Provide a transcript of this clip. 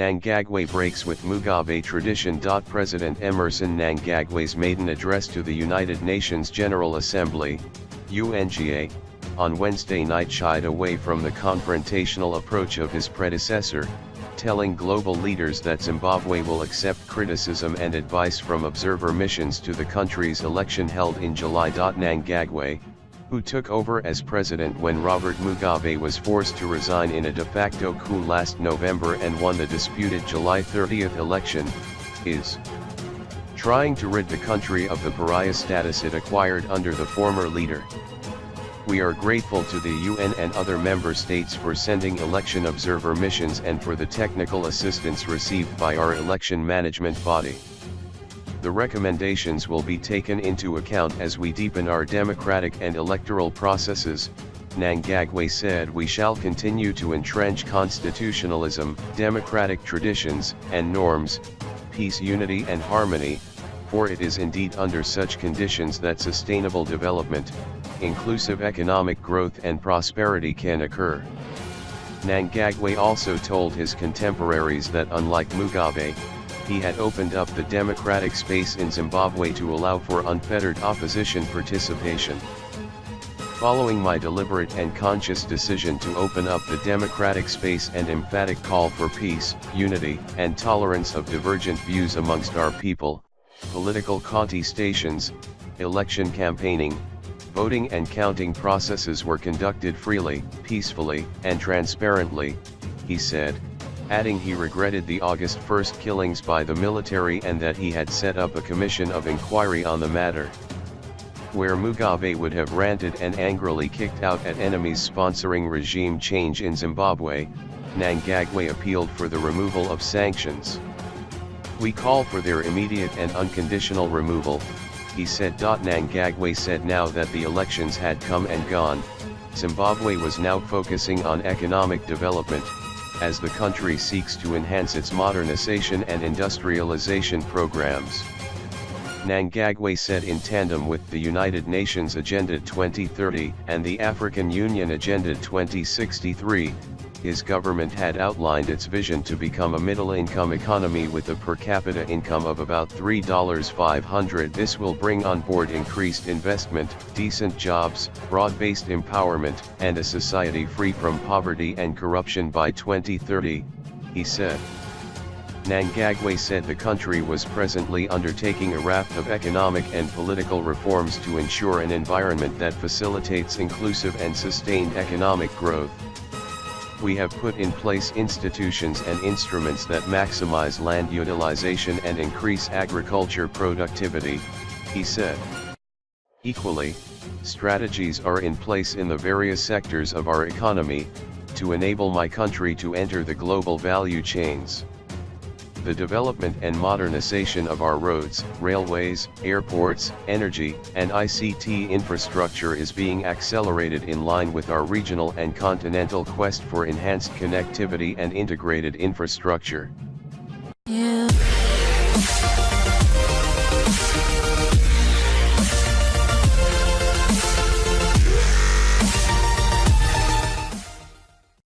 Mnangagwa breaks with Mugabe tradition. President Emmerson Mnangagwa's maiden address to the United Nations General Assembly, UNGA, on Wednesday night shied away from the confrontational approach of his predecessor, telling global leaders that Zimbabwe will accept criticism and advice from observer missions to the country's election held in July. Mnangagwa, who took over as president when Robert Mugabe was forced to resign in a de facto coup last November and won the disputed July 30 election, is trying to rid the country of the pariah status it acquired under the former leader. We are grateful to the UN and other member states for sending election observer missions and for the technical assistance received by our election management body. The recommendations will be taken into account as we deepen our democratic and electoral processes, Mnangagwa said. We shall continue to entrench constitutionalism, democratic traditions and norms, peace, unity and harmony, for it is indeed under such conditions that sustainable development, inclusive economic growth and prosperity can occur. Mnangagwa also told his contemporaries that unlike Mugabe, he had opened up the democratic space in Zimbabwe to allow for unfettered opposition participation. Following my deliberate and conscious decision to open up the democratic space and emphatic call for peace, unity, and tolerance of divergent views amongst our people, political contestations, election campaigning, voting and counting processes were conducted freely, peacefully, and transparently, he said, adding he regretted the August 1 killings by the military and that he had set up a commission of inquiry on the matter. Where Mugabe would have ranted and angrily kicked out at enemies sponsoring regime change in Zimbabwe, Mnangagwa appealed for the removal of sanctions. We call for their immediate and unconditional removal, he said. Mnangagwa said now that the elections had come and gone, Zimbabwe was now focusing on economic development, as the country seeks to enhance its modernization and industrialization programs. Mnangagwa said in tandem with the United Nations Agenda 2030 and the African Union Agenda 2063, his government had outlined its vision to become a middle-income economy with a per capita income of about $3,500. This will bring on board increased investment, decent jobs, broad-based empowerment, and a society free from poverty and corruption by 2030, he said. Mnangagwa said the country was presently undertaking a raft of economic and political reforms to ensure an environment that facilitates inclusive and sustained economic growth. We have put in place institutions and instruments that maximize land utilization and increase agriculture productivity, he said. Equally, strategies are in place in the various sectors of our economy, to enable my country to enter the global value chains. The development and modernization of our roads, railways, airports, energy, and ICT infrastructure is being accelerated in line with our regional and continental quest for enhanced connectivity and integrated infrastructure.